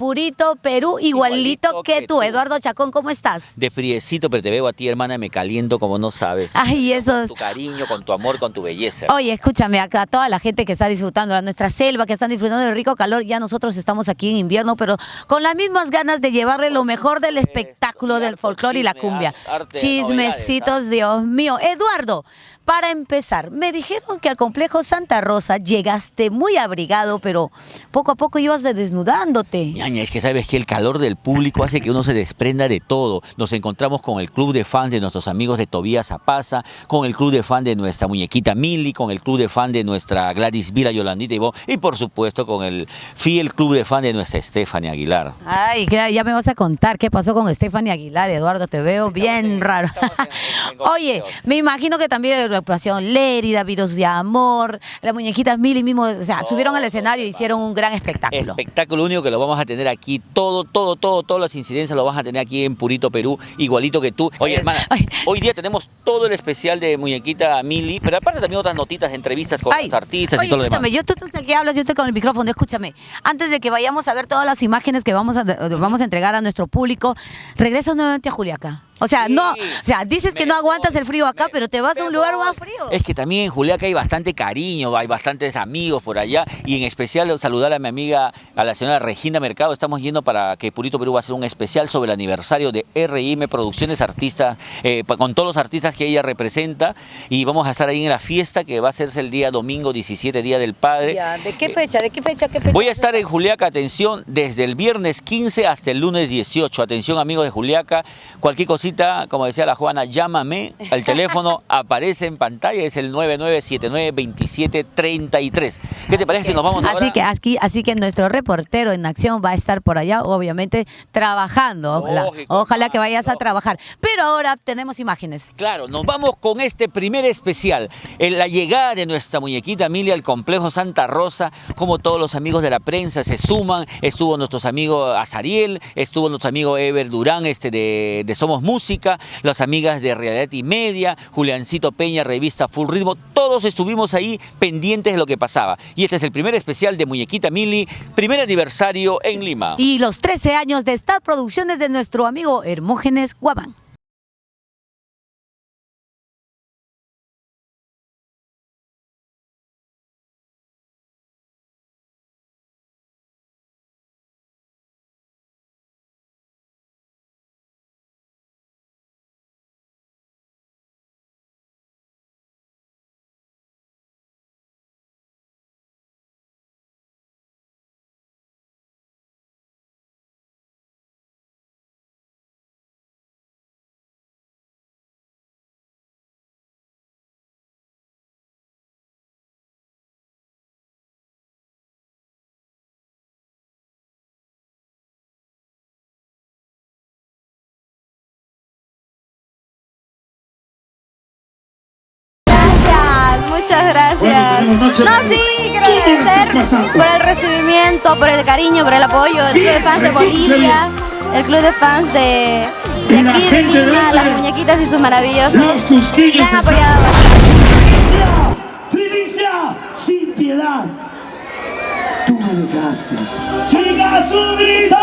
Purito, Perú, igualito que tú. Eduardo Chacón, ¿cómo estás? De friecito, pero te veo a ti, hermana, me caliento como no sabes. Ay, eso Con es... tu cariño, con tu amor, con tu belleza. Oye, escúchame, acá toda la gente que está disfrutando de nuestra selva, que están disfrutando del rico calor, ya nosotros estamos aquí en invierno, pero con las mismas ganas de llevarle lo mejor del espectáculo del folclore y la cumbia. Chismecitos, Dios mío. Eduardo, para empezar, me dijeron que al complejo Santa Rosa llegaste muy abrigado, pero poco a poco ibas desnudándote. Ñaña, es que sabes que el calor del público hace que uno se desprenda de todo. Nos encontramos con el club de fans de nuestros amigos de Tobías Zapaza, con el club de fans de nuestra muñequita Mili, con el club de fans de nuestra Gladys Vila, Yolandita y vos, y por supuesto con el fiel club de fans de nuestra Stephanie Aguilar. Ay, claro, ya me vas a contar qué pasó con Stephanie Aguilar, Eduardo, te veo bien raro. Oye, me imagino que también la actuación Lérida, Videos de Amor, las muñequitas Mili mismo, o sea, subieron al escenario y hicieron un gran espectáculo. Espectáculo único que lo vamos a tener aquí, todas las incidencias lo vas a tener aquí en Purito, Perú, igualito que tú. Oye, hermana, hoy día tenemos todo el especial de muñequita Mili, pero aparte también otras notitas, entrevistas con los artistas y todo lo demás. Escúchame, tú que hablas, yo estoy con el micrófono, escúchame. Antes de que vayamos a ver todas las imágenes que vamos a entregar a nuestro público, regresas nuevamente a Juliaca. O sea, Sí, dices que no aguantas el frío acá, pero te vas a un lugar más frío. Es que también en Juliaca hay bastante cariño, hay bastantes amigos por allá y en especial saludar a mi amiga, a la señora Regina Mercado. Estamos yendo para que Purito Perú va a hacer un especial sobre el aniversario de R&M Producciones Artistas, con todos los artistas que ella representa, y vamos a estar ahí en la fiesta que va a hacerse el día domingo 17, Día del Padre. Ya, ¿de qué fecha? Voy a estar en Juliaca, atención, desde el viernes 15 hasta el lunes 18. Atención, amigos de Juliaca, cualquier cosita, como decía la Juana, llámame, el teléfono aparece en pantalla, es el 99792733. ¿Qué te parece si nos vamos ahora? Así que nuestro reportero en acción va a estar por allá, obviamente, trabajando. Ojalá que vayas a trabajar. Pero ahora tenemos imágenes. Claro, nos vamos con este primer especial, en la llegada de nuestra muñequita Mili al complejo Santa Rosa, como todos los amigos de la prensa se suman. Estuvo nuestros amigos Azariel, estuvo nuestro amigo Ever Durán, de Somos Música, las amigas de Realidad y Media, Juliancito Peña, revista Full Ritmo, todos estuvimos ahí pendientes de lo que pasaba. Y este es el primer especial de Muñequita Mili, primer aniversario en Lima. Y los 13 años de Star Producciones de nuestro amigo Hermógenes Guabán. Muchas gracias. No, sí, quiero agradecer por el recibimiento, por el cariño, por el apoyo. El club de fans de Bolivia, el club de fans de aquí de Lima, las muñequitas y sus maravillosos. Me han apoyado bastante. Primicia sin piedad. Tú me dejaste. ¡Chicas, un grito!